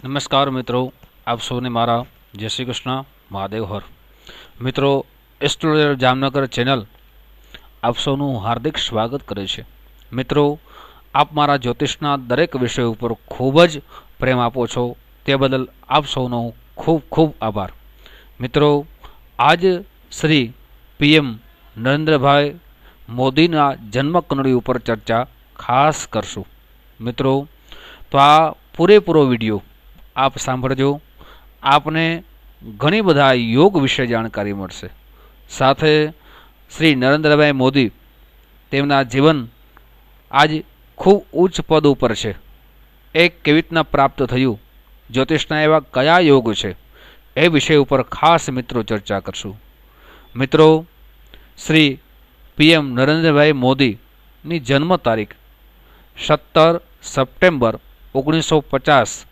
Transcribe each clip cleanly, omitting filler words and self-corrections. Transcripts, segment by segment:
નમસ્કાર મિત્રો, આપ સૌને મારા જય શ્રી કૃષ્ણ, મહાદેવ હર. મિત્રો, એસ્ટ્રોલોજર જામનગર ચેનલ આપ સૌનું હાર્દિક સ્વાગત કરે છે. મિત્રો, આપ મારા જ્યોતિષના દરેક વિષય ઉપર ખૂબ જ પ્રેમ આપો છો, તે બદલ આપ સૌનો ખૂબ ખૂબ આભાર. મિત્રો, આજ શ્રી પીએમ નરેન્દ્રભાઈ મોદીના જન્મકુંડળી ઉપર ચર્ચા ખાસ કરશું. મિત્રો, તો આ પૂરેપૂરો વિડીયો આપ સાંભળજો. આપને ઘણી બધા યોગ વિશે જાણકારી મળશે. સાથે શ્રી નરેન્દ્રભાઈ મોદી તેમના જીવન આજ ખૂબ ઉચ્ચ પદ ઉપર છે, એ કેવી રીતના પ્રાપ્ત થયું, જ્યોતિષના એવા કયા યોગ છે, એ વિષય ઉપર ખાસ મિત્રો ચર્ચા કરશું. મિત્રો, શ્રી પીએમ નરેન્દ્રભાઈ મોદીની જન્મ તારીખ 17 સપ્ટેમ્બર 1950,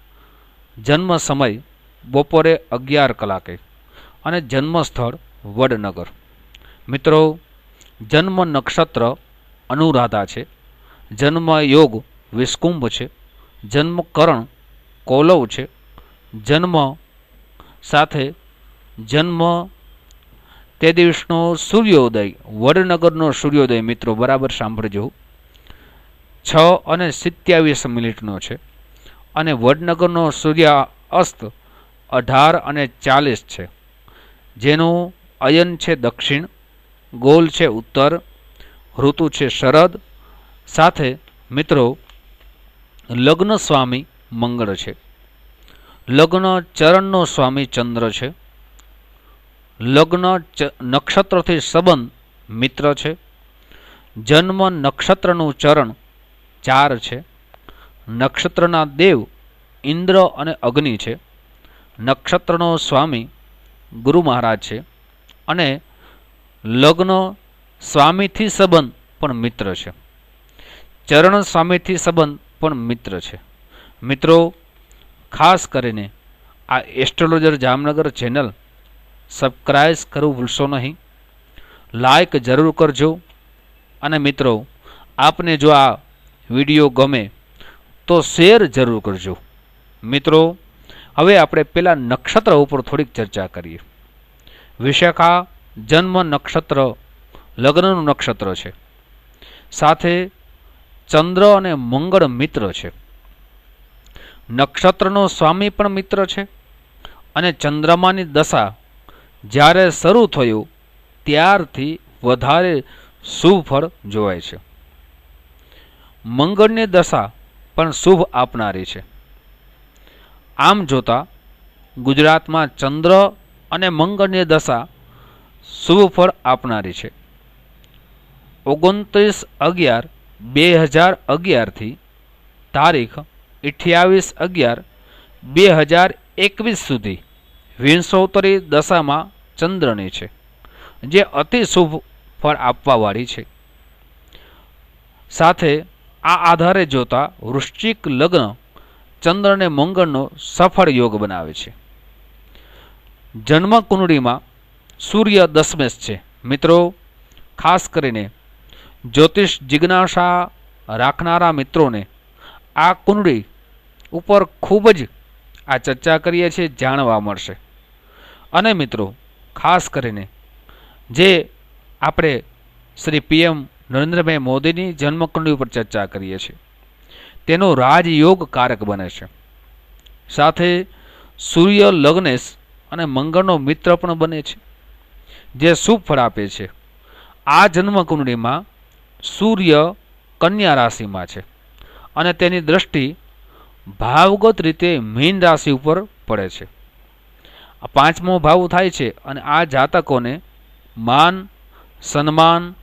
જન્મ સમય બપોરે 11 કલાકે અને જન્મસ્થળ વડનગર. મિત્રો, જન્મ નક્ષત્ર અનુરાધા છે, જન્મ યોગ વિસ્કુંભ છે, જન્મકરણ કૌલવ છે, જન્મ સાથે જન્મ તે દિવસનો સૂર્યોદય, વડનગરનો સૂર્યોદય મિત્રો બરાબર સાંભળજો, 6:27 છે અને વડનગરનો સૂર્યાસ્ત 18:40 છે, જેનું અયન છે દક્ષિણ, ગોલ છે ઉત્તર, ઋતુ છે શરદ. સાથે મિત્રો લગ્ન સ્વામી મંગળ છે, લગ્ન ચરણનો સ્વામી ચંદ્ર છે, લગ્ન નક્ષત્રથી સંબંધ મિત્ર છે, જન્મ નક્ષત્રનું ચરણ 4 છે, નક્ષત્રના દેવ ઇન્દ્ર અને અગ્નિ છે, નક્ષત્રનો સ્વામી ગુરુ મહારાજ છે અને લગ્ન સ્વામીથી સંબંધ પણ મિત્ર છે, ચરણ સ્વામીથી સંબંધ પણ મિત્ર છે. મિત્રો, ખાસ કરીને આ એસ્ટ્રોલોજર જામનગર ચેનલ સબસ્ક્રાઇબ કરવું ભૂલશો નહીં, લાઈક જરૂર કરજો અને મિત્રો આપને જો આ વિડીયો ગમે તો શેર જરૂર કરજો. મિત્રો, હવે આપણે પેલા નક્ષત્ર ઉપર થોડીક ચર્ચા કરીએ. વિશાખા જન્મ નક્ષત્ર લગ્નનું નક્ષત્ર છે, સાથે ચંદ્ર અને મંગળ મિત્ર છે, નક્ષત્રનો સ્વામી પણ મિત્ર છે અને ચંદ્રમાની દશા જ્યારે શરૂ થયું ત્યારથી વધારે શુભ ફળ જોવાય છે. મંગળની દશા પણ શુભ આપનારી છે. આમ જોતા ગુજરાતમાં ચંદ્ર અને મંગળની દશા શુભ ફળ આપનારી છે. 29/11/2011 થી તારીખ 28/11/2021 સુધી વિંશોત્તરી દશામાં ચંદ્રની છે, જે અતિ શુભ ફળ આપવાવાળી છે. સાથે આ આધારે જોતા વૃશ્ચિક લગ્ન ચંદ્ર અને મંગળનો સફળ યોગ બનાવે છે. જન્મ કુંડળીમાં સૂર્ય દશમેશ છે. મિત્રો, ખાસ કરીને જ્યોતિષ જિજ્ઞાસા રાખનારા મિત્રોને આ કુંડળી ઉપર ખૂબ જ આ ચર્ચા કરીએ છીએ જાણવા મળશે. અને મિત્રો, ખાસ કરીને જે આપણે શ્રી પીએમ નરેન્દ્રભાઈ મોદીની જન્મકુંડળી ઉપર ચર્ચા કરીએ છીએ, તેનો રાજયોગ કારક બને છે. સાથે સૂર્ય લગ્નેશ અને મંગળનો મિત્ર પણ બને છે, જે શુભ ફળ આપે છે. આ જન્મકુંડળીમાં સૂર્ય કન્યા રાશિમાં છે અને તેની દ્રષ્ટિ ભાવગત રીતે મીન રાશિ ઉપર પડે છે. આ 5મો ભાવ થાય છે અને આ જાતકોને માન, સન્માન,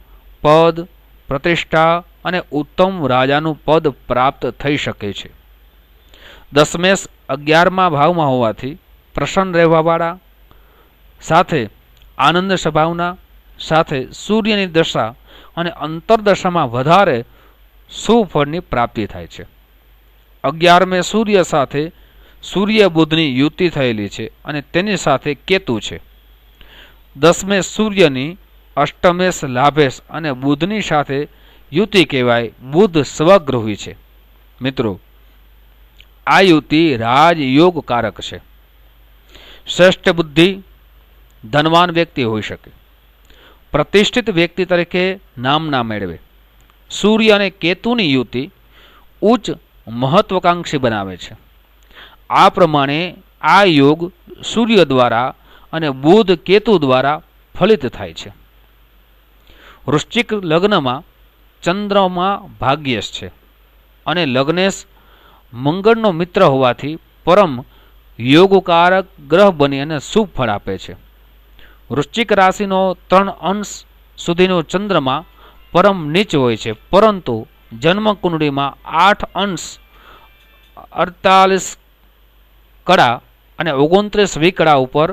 પદ, પ્રતિષ્ઠા અને ઉત્તમ રાજાનું પદ પ્રાપ્ત થઈ શકે છે. દશમેશ 11મા ભાવમાં હોવાથી પ્રસન્ન રહેવાવાળા, સાથે આનંદ સ્વભાવના, સાથે સૂર્યની દશા અને અંતરદશામાં વધારે સુફળની પ્રાપ્તિ થાય છે. 11મે સૂર્ય સાથે સૂર્ય બુધની યુતિ થયેલી છે અને તેની સાથે કેતુ છે. 10મે સૂર્યની અષ્ટમેશ લાભેશ અને બુધની સાથે યુતિ કહેવાય, બુધ સ્વગૃહી છે. મિત્રો, આ યુતિ રાજયોગકારક છે. શ્રેષ્ઠ બુદ્ધિ ધનવાન વ્યક્તિ હોઈ શકે, પ્રતિષ્ઠિત વ્યક્તિ તરીકે નામના મેળવે. સૂર્ય અને કેતુની યુતિ ઉચ્ચ મહત્વકાંક્ષી બનાવે છે. આ પ્રમાણે આ યોગ સૂર્ય દ્વારા અને બુધ કેતુ દ્વારા ફલિત થાય છે. વૃશ્ચિક લગ્નમાં ચંદ્રમાં ભાગ્યેશ છે અને લગ્નેશ મંગળનો મિત્ર હોવાથી પરમ યોગકારક ગ્રહ બની અને શુભ ફળ આપે છે. વૃશ્ચિક રાશિનો 3 અંશ સુધીનો ચંદ્રમાં પરમ નીચ હોય છે, પરંતુ જન્મકુંડળીમાં 8 અંશ 48 કળા અને 29 વિકળા ઉપર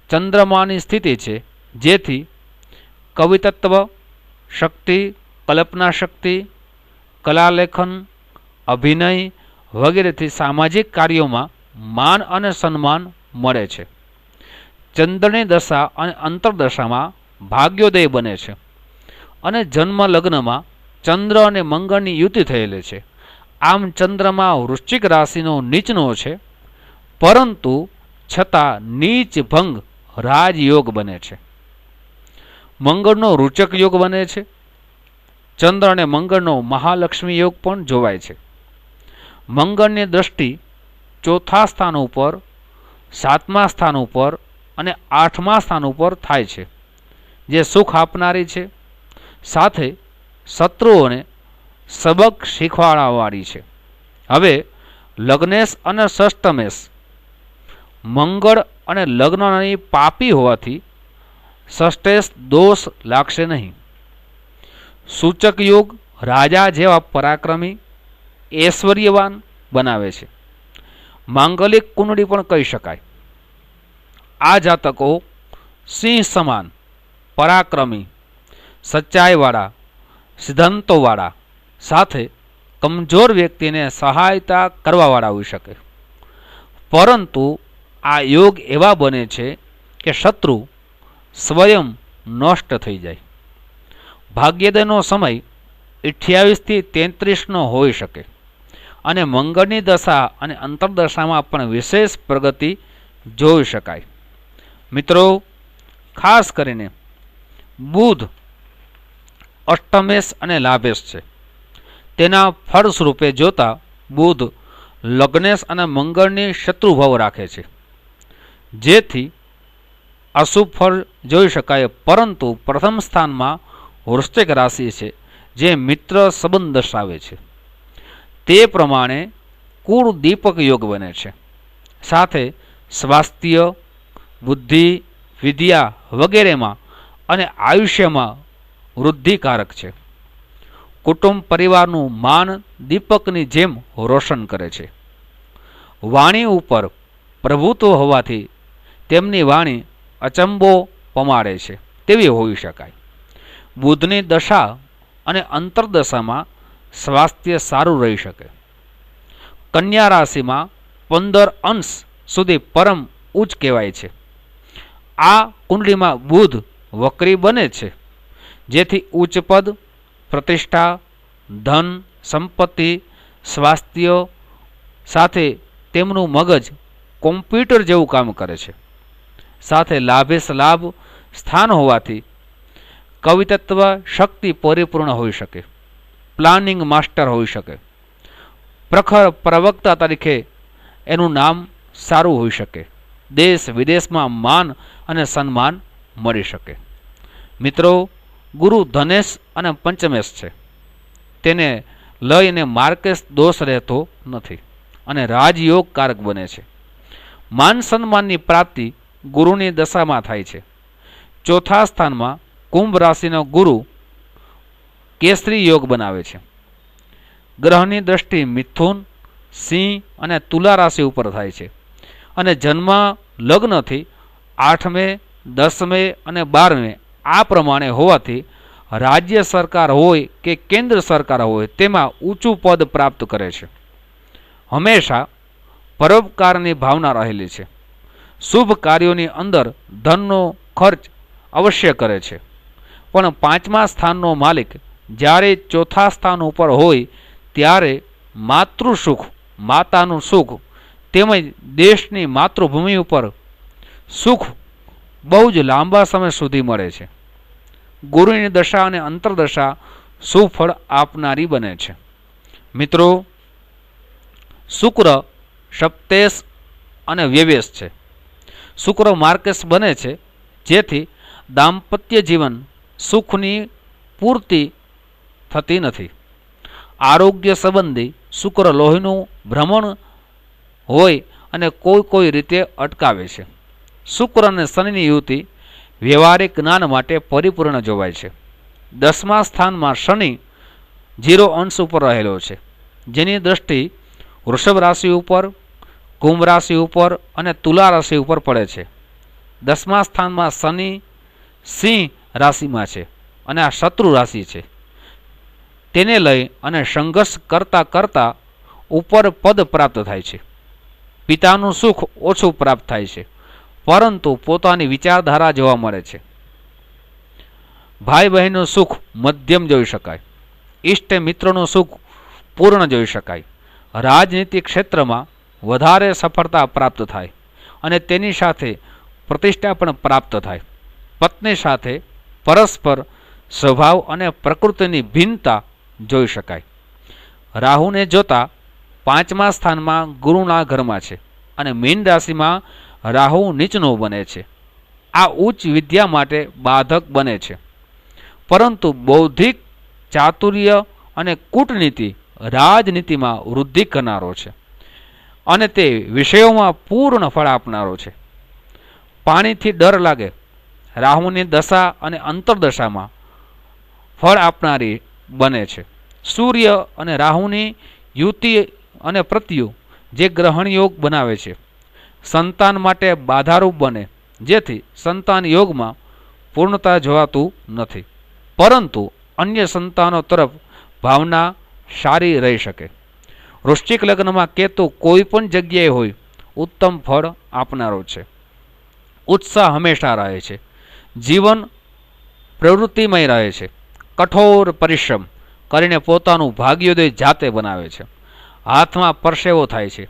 ચંદ્રમાની સ્થિતિ છે, જેથી કવિતત્વ શક્તિ, કલ્પના શક્તિ, કલાલેખન, અભિનય વગેરેથી સામાજિક કાર્યોમાં માન અને સન્માન મળે છે. ચંદ્રની દશા અને અંતરદશામાં ભાગ્યોદય બને છે અને જન્મ લગ્નમાં ચંદ્ર અને મંગળની યુતિ થયેલી છે. આમ ચંદ્રમાં વૃશ્ચિક રાશિનો નીચનો છે, પરંતુ છતાં નીચ ભંગ રાજયોગ બને છે. મંગળનો રૂચક યોગ બને છે. ચંદ્ર અને મંગળનો મહાલક્ષ્મી યોગ પણ જોવાય છે. મંગળની દ્રષ્ટિ 4થા સ્થાન ઉપર, 7મા સ્થાન ઉપર અને 8મા સ્થાન ઉપર થાય છે, જે સુખ આપનારી છે, સાથે શત્રુઓને સબક શીખવાડવાવાળી છે. હવે લગ્નેશ અને ષષ્ઠમેશ મંગળ અને લગ્નની પાપી હોવાથી ષષ્ઠેશ દોષ લાગશે નહીં. સૂચક યોગ રાજા જેવા પરાક્રમી ઐશ્વર્યવાન બનાવે છે. માંગલિક કુંડળી પણ કહી શકાય. આ જાતકો સિંહ સમાન પરાક્રમી, સચ્ચાઈવાળા, સિદ્ધાંતોવાળા, સાથે કમજોર વ્યક્તિને સહાયતા કરવાવાળા હોઈ શકે. પરંતુ આ યોગ એવા બને છે કે શત્રુ સ્વયં નષ્ટ થઈ જાય. ભાગ્યોદયનો સમય 28 થી 33નો હોઈ શકે અને મંગળની દશા અને અંતરદશામાં પણ વિશેષ પ્રગતિ જોઈ શકાય. મિત્રો, ખાસ કરીને બુધ અષ્ટમેશ અને લાભેશ છે. તેના ફળ સ્વરૂપે જોતા બુધ લગ્નેશ અને મંગળની શત્રુભાવ રાખે છે, જેથી અશુભ ફળ જોઈ શકાય. પરંતુ પ્રથમ સ્થાનમાં વૃશ્ચિક રાશિ છે, જે મિત્ર સંબંધ દર્શાવે છે. તે પ્રમાણે કુળ દીપક યોગ બને છે. સાથે સ્વાસ્થ્ય, બુદ્ધિ, વિદ્યા વગેરેમાં અને આયુષ્યમાં વૃદ્ધિકારક છે. કુટુંબ પરિવારનું માન દીપકની જેમ રોશન કરે છે. વાણી ઉપર પ્રભુત્વ હોવાથી તેમની વાણી અચંબો પમાડે છે તેવી હોઈ શકાય. બુધની દશા અને અંતરદશામાં સ્વાસ્થ્ય સારું રહી શકે. કન્યા રાશિમાં 15 અંશ સુધી પરમ ઉચ્ચ કહેવાય છે. આ કુંડળીમાં બુધ વક્રી બને છે, જેથી ઉચ્ચ પદ, પ્રતિષ્ઠા, ધન, સંપત્તિ, સ્વાસ્થ્ય સાથે તેમનું મગજ કોમ્પ્યુટર જેવું કામ કરે છે. સાથે લાભેશ લાભ સ્થાન હોવાથી કવિતત્વ શક્તિ પરિપૂર્ણ હોઈ શકે, પ્લાનિંગ માસ્ટર હોઈ શકે, પ્રખર પ્રવક્તા તરીકે એનું નામ સારું હોઈ શકે, દેશ વિદેશમાં માન અને સન્માન મળી શકે. મિત્રો, ગુરુ ધનેશ અને પંચમેશ છે. તેને લઈને માર્કેશ દોષ રહેતો નથી અને રાજયોગ કારક બને છે. માન સન્માનની પ્રાપ્તિ ગુરુની દશામાં થાય છે. ચોથા સ્થાનમાં કુંભ રાશિનો ગુરુ કેસરી યોગ બનાવે છે. ગ્રહની દ્રષ્ટિ મિથુન, સિંહ અને તુલા રાશિ ઉપર થાય છે અને જન્મ લગ્નથી 8મે, 10મે અને 12મે આ પ્રમાણે હોવાથી રાજ્ય સરકાર હોય કે કેન્દ્ર સરકાર હોય તેમાં ઊંચું પદ પ્રાપ્ત કરે છે. હંમેશા પરોપકારની ભાવના રહેલી છે. શુભ કાર્યોની અંદર ધનનો ખર્ચ અવશ્ય કરે છે. પણ 5મા સ્થાનનો માલિક જ્યારે ચોથા સ્થાન ઉપર હોય ત્યારે માતૃસુખ માતાનું સુખ તેમજ દેશની માતૃભૂમિ ઉપર સુખ બહુ જ લાંબા સમય સુધી મળે છે. ગુરુની દશા અને અંતરદશા સુફળ આપનારી બને છે. મિત્રો, શુક્ર સપ્તેશ અને વ્યવેશ છે. શુક્ર માર્કેશ બને છે, જેથી દાંપત્ય જીવન સુખની પૂર્તિ થતી નથી. આરોગ્ય સંબંધી શુક્ર લોહીનું ભ્રમણ હોય અને કોઈ રીતે અટકાવે છે. શુક્ર અને શનિની યુતિ વ્યવહારિક જ્ઞાન માટે પરિપૂર્ણ જોવાય છે. 10મા સ્થાનમાં શનિ 0 અંશ ઉપર રહેલો છે, જેની દ્રષ્ટિ વૃષભ રાશિ ઉપર, કુંભ રાશિ ઉપર અને તુલા રાશિ ઉપર પડે છે. 10મા સ્થાનમાં શનિ સિંહ રાશિમાં છે અને આ શત્રુ રાશિ છે. તેને લઈ અને સંઘર્ષ કરતા કરતા ઉપર પદ પ્રાપ્ત થાય છે. પિતાનું સુખ ઓછું પ્રાપ્ત થાય છે, પરંતુ પોતાની વિચારધારા જોવા મળે છે. ભાઈ બહેનનું સુખ મધ્યમ જોઈ શકાય. ઈષ્ટ મિત્રોનું સુખ પૂર્ણ જોઈ શકાય. રાજનીતિ ક્ષેત્રમાં વધારે સફળતા પ્રાપ્ત થાય અને તેની સાથે પ્રતિષ્ઠા પણ પ્રાપ્ત થાય. પત્ની સાથે પરસ્પર સ્વભાવ અને પ્રકૃતિની ભિન્નતા જોઈ શકાય. રાહુને જોતા 5મા સ્થાનમાં ગુરુના ઘરમાં છે અને મીન રાશિમાં રાહુ નીચનો બને છે. આ ઉચ્ચ વિદ્યા માટે બાધક બને છે, પરંતુ બૌદ્ધિક ચાતુર્ય અને કૂટનીતિ રાજનીતિમાં વૃદ્ધિ કરનારો છે અને તે વિષયોમાં પૂર્ણ ફળ આપનારો છે. પાણીથી ડર લાગે. રાહુની દશા અને અંતરદશામાં ફળ આપનારી બને છે. સૂર્ય અને રાહુની યુતિ અને પ્રત્યુ જે ગ્રહણ યોગ બનાવે છે, સંતાન માટે બાધારૂપ બને, જેથી સંતાન યોગમાં પૂર્ણતા જોવાતું નથી, પરંતુ અન્ય સંતાનો તરફ ભાવના સારી રહી શકે. વૃશ્ચિક લગ્નમાં કેતુ કોઈ પણ જગ્યાએ હોય ઉત્તમ ફળ આપનારો છે. ઉત્સાહ હંમેશા રહે છે. જીવન પ્રવૃત્તિમય રહે છે. કઠોર પરિશ્રમ કરીને પોતાનું ભાગ્યોદય જાતે બનાવે છે. હાથમાં પરસેવો થાય છે.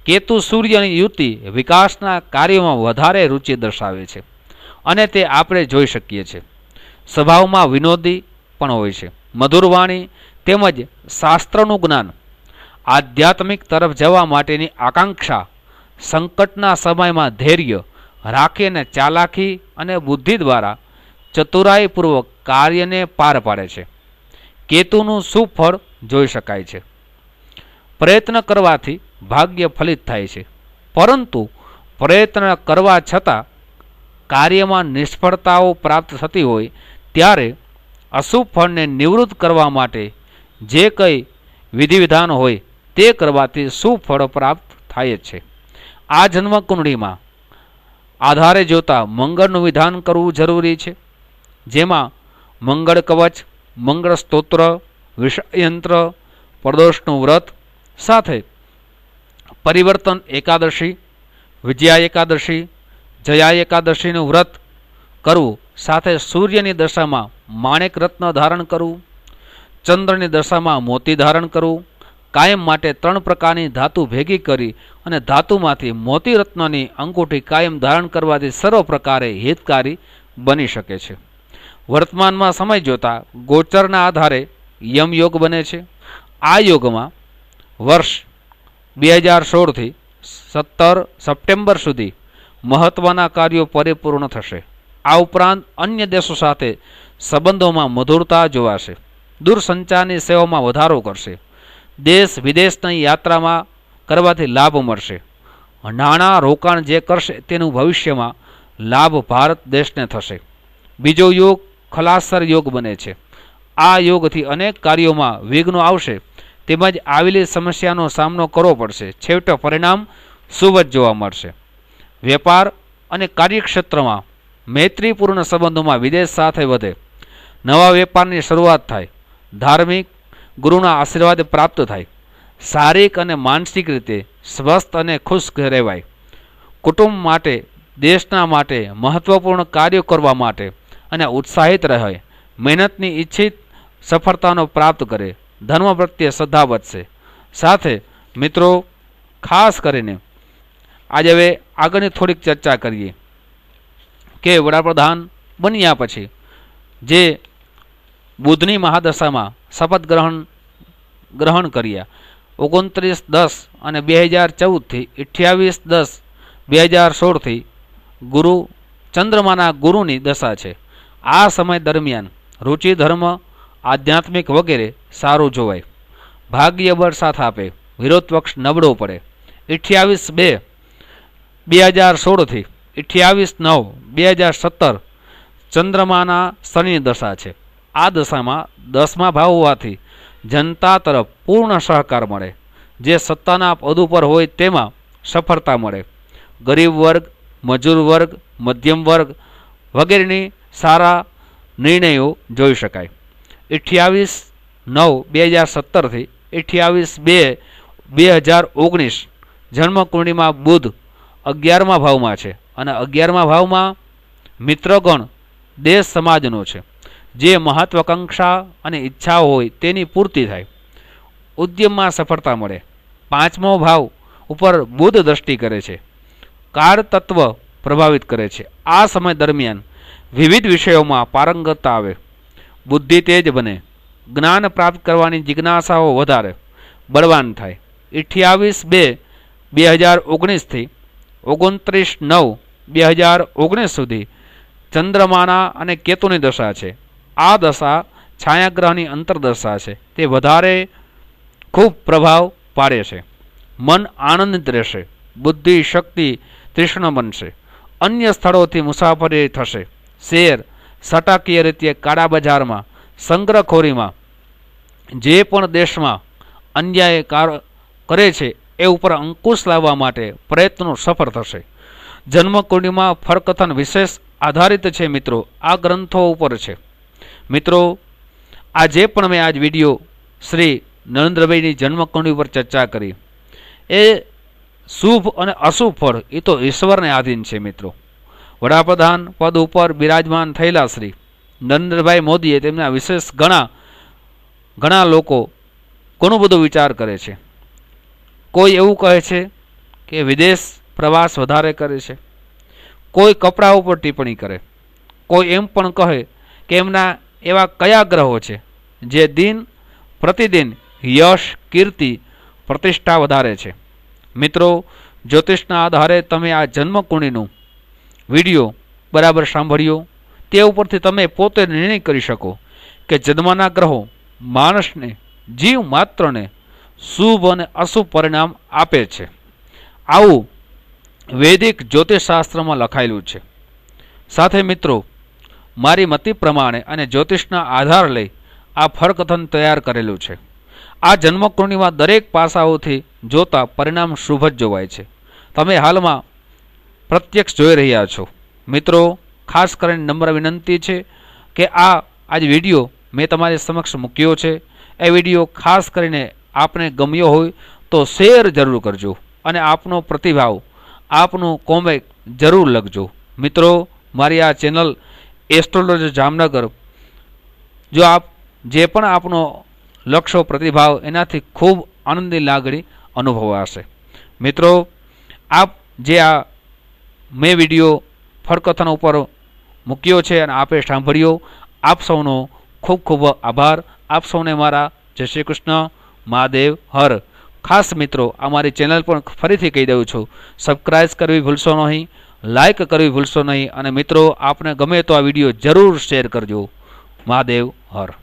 કેતુ સૂર્યની યુતિ વિકાસના કાર્યોમાં વધારે રુચિ દર્શાવે છે અને તે આપણે જોઈ શકીએ છીએ. સ્વભાવમાં વિનોદી પણ હોય છે. મધુર વાણી તેમજ શાસ્ત્રનું જ્ઞાન, આધ્યાત્મિક તરફ જવા માટેની આકાંક્ષા, સંકટના સમયમાં ધૈર્ય રાખીને ચાલાકી અને બુદ્ધિ દ્વારા ચતુરાઈપૂર્વક કાર્યને પાર પાડે છે. કેતુનું સુફળ જોઈ શકાય છે. પ્રયત્ન કરવાથી ભાગ્ય ફલિત થાય છે, પરંતુ પ્રયત્ન કરવા છતાં કાર્યમાં નિષ્ફળતાઓ પ્રાપ્ત થતી હોય ત્યારે અશુભ ફળને નિવૃત્ત કરવા માટે જે કંઈ વિધિ વિધાન હોય તે કરવાથી સુફળ પ્રાપ્ત થાય જ છે. આ જન્મકુંડળીમાં આધારે જોતા મંગળનું વિધાન કરવું જરૂરી છે, જેમાં મંગળ કવચ, મંગળ સ્તોત્ર, વિષયયંત્ર, પ્રદોષનું વ્રત સાથે પરિવર્તન એકાદશી, વિજયા એકાદશી, જયા એકાદશીનું વ્રત કરવું, સાથે સૂર્યની દશામાં માણેક રત્ન ધારણ કરવું, ચંદ્રની દશામાં મોતી ધારણ કરવું, કાયમ માટે 3 પ્રકારની ધાતુ ભેગી કરી અને ધાતુમાંથી મોતી રત્નની અંગૂઠી કાયમ ધારણ કરવાથી સર્વ પ્રકારે હિતકારી બની શકે છે. વર્તમાનમાં સમય જોતા ગોચરના આધારે યમયોગ બને છે. આ યોગમાં વર્ષ 2016થી 17 સપ્ટેમ્બર સુધી મહત્વના કાર્યો પરિપૂર્ણ થશે. આ ઉપરાંત અન્ય દેશો સાથે સંબંધોમાં મધુરતા જોવાશે. દૂરસંચારની સેવામાં વધારો કરશે. દેશ વિદેશની યાત્રામાં કરવાથી લાભ મળશે. નાણાં રોકાણ જે કરશે તેનું ભવિષ્યમાં લાભ ભારત દેશને થશે. બીજો યોગ ખલાસર યોગ બને છે. આ યોગથી અનેક કાર્યોમાં વિઘ્નો આવશે, તેમજ આવેલી સમસ્યાનો સામનો કરવો પડશે. છેવટે પરિણામ શુભ જ જોવા મળશે. વેપાર અને કાર્યક્ષેત્રમાં મૈત્રીપૂર્ણ સંબંધોમાં વિદેશ સાથે વધે. નવા વેપારની શરૂઆત થાય. ધાર્મિક ગુરુના આશીર્વાદ પ્રાપ્ત થાય. શારીરિક અને માનસિક રીતે સ્વસ્થ અને ખુશ રહેવાય. કુટુંબ માટે, દેશના માટે મહત્વપૂર્ણ કાર્યો કરવા માટે અને ઉત્સાહિત રહે. મહેનતની ઈચ્છિત સફળતાનો પ્રાપ્ત કરે. ધર્મ પ્રત્યે શ્રદ્ધા વધશે. સાથે મિત્રો ખાસ કરીને આજે હવે આગળની થોડીક ચર્ચા કરીએ કે વડાપ્રધાન બન્યા પછી જે બુધની મહાદશામાં શપથ ગ્રહણ કર્યા 29/10 અને 2014થી 28/10/2016થી ગુરુ ચંદ્રમાના ગુરુની દશા છે. આ સમય દરમિયાન રુચિ, ધર્મ, આધ્યાત્મિક વગેરે સારું જોવાય, ભાગ્ય બળ સાથ આપે, વિરોધ પક્ષ નબળો પડે. 28/2/2016થી 28/9/2017 ચંદ્રમાના શનિની દશા છે. આ દશામાં 10મા ભાવ હોવાથી જનતા તરફ પૂર્ણ સહકાર મળે. જે સત્તાના પદ ઉપર હોય તેમાં સફળતા મળે. ગરીબ વર્ગ, મજૂર વર્ગ, મધ્યમ વર્ગ વગેરેની સારા નિર્ણયો જોઈ શકાય. 28/9/2017થી 28/2/2019 જન્મકુંડળીમાં બુધ 11મા ભાવમાં છે અને 11મા ભાવમાં મિત્રગણ દેશ સમાજનો છે. જે મહત્વાકાંક્ષા અને ઈચ્છાઓ હોય તેની પૂર્તિ થાય, ઉદ્યમમાં સફળતા મળે. 5મો ભાવ ઉપર બુધ દ્રષ્ટિ કરે છે, કાર તત્વ પ્રભાવિત કરે છે. આ સમય દરમિયાન વિવિધ વિષયોમાં પારંગતતા આવે, બુદ્ધિ તેજ બને, જ્ઞાન પ્રાપ્ત કરવાની જિજ્ઞાસાઓ વધારે, બળવાન થાય. 28/2/2019થી 29/9/2019 સુધી ચંદ્રમાના અને કેતુની દશા છે. આ દશા છાયાગ્રહની અંતરદશા છે. તે વધારે ખૂબ પ્રભાવ પાડે છે. મન આનંદિત રહેશે, બુદ્ધિ શક્તિ તીક્ષ્ણ બનશે, અન્ય સ્થળોથી મુસાફરી થશે. શેર સટાકીય રીતે કાળા બજારમાં, સંગ્રહખોરીમાં, જે પણ દેશમાં અન્યાય કરે છે એ ઉપર અંકુશ લાવવા માટે પ્રયત્નો સફળ થશે. જન્મકુંડળીમાં ફરકથન વિશેષ આધારિત છે. મિત્રો આ ગ્રંથો ઉપર છે. મિત્રો આ જે પણ મેં આજ વિડીયો શ્રી નરેન્દ્રભાઈની જન્મકુંડળી ઉપર ચર્ચા કરી એ શુભ અને અશુભ ફળ એ તો ઈશ્વરને આધીન છે. મિત્રો વડાપ્રધાન પદ ઉપર બિરાજમાન થયેલા શ્રી નરેન્દ્રભાઈ મોદીએ તેમના વિશેષ ઘણા લોકો ઘણું બધું વિચાર કરે છે. કોઈ એવું કહે છે કે વિદેશ પ્રવાસ વધારે કરે છે, કોઈ કપડા ઉપર ટિપ્પણી કરે, કોઈ એમ પણ કહે કે એમના એવા કયા ગ્રહો છે જે દિન પ્રતિદિન યશ, કીર્તિ, પ્રતિષ્ઠા વધારે છે. મિત્રો જ્યોતિષના આધારે તમે આ જન્મકુંડળીનું વિડીયો બરાબર સાંભળ્યો, તે ઉપરથી તમે પોતે નિર્ણય કરી શકો કે જન્મના ગ્રહો માણસને, જીવ માત્રને શુભ અને અશુભ પરિણામ આપે છે. આવું વૈદિક જ્યોતિષશાસ્ત્રમાં લખાયેલું છે. સાથે મિત્રો મારી મતિ પ્રમાણે અને જ્યોતિષના આધાર લઈ આ ફળકથન તૈયાર કરેલું છે. આ જન્મકુંડળીમાં દરેક પાસાઓથી જોતા પરિણામ શુભ જ જોવાય છે. તમે હાલમાં પ્રત્યક્ષ જોઈ રહ્યા છો. મિત્રો ખાસ કરીને નમ્ર વિનંતી છે કે આજ વિડીયો મેં તમારી સમક્ષ મૂક્યો છે. એ વિડીયો ખાસ કરીને આપને ગમ્યો હોય તો શેર જરૂર કરજો અને આપનો પ્રતિભાવ, આપનું કોમેન્ટ જરૂર લખજો. મિત્રો મારી આ ચેનલ એસ્ટ્રોલોજર જામનગર, જો આપ જે પણ આપનો લક્ષો પ્રતિભાવ એનાથી ખૂબ આનંદની લાગણી અનુભવાશે. મિત્રો આપ જે આ મેં વિડીયો ફળકથન ઉપર મૂક્યો છે અને આપે સાંભળ્યો, આપ સૌનો ખૂબ ખૂબ આભાર. આપ સૌને મારા જય શ્રી કૃષ્ણ, મહાદેવ હર. ખાસ મિત્રો અમારી ચેનલ પણ ફરીથી કહી દઉં છું, સબસ્ક્રાઇબ કરવી ભૂલશો નહીં, લાઇક કરવી ભૂલશો નહીં અને મિત્રો આપને ગમે તો આ વિડીયો જરૂર શેર કરજો. મહાદેવ હર.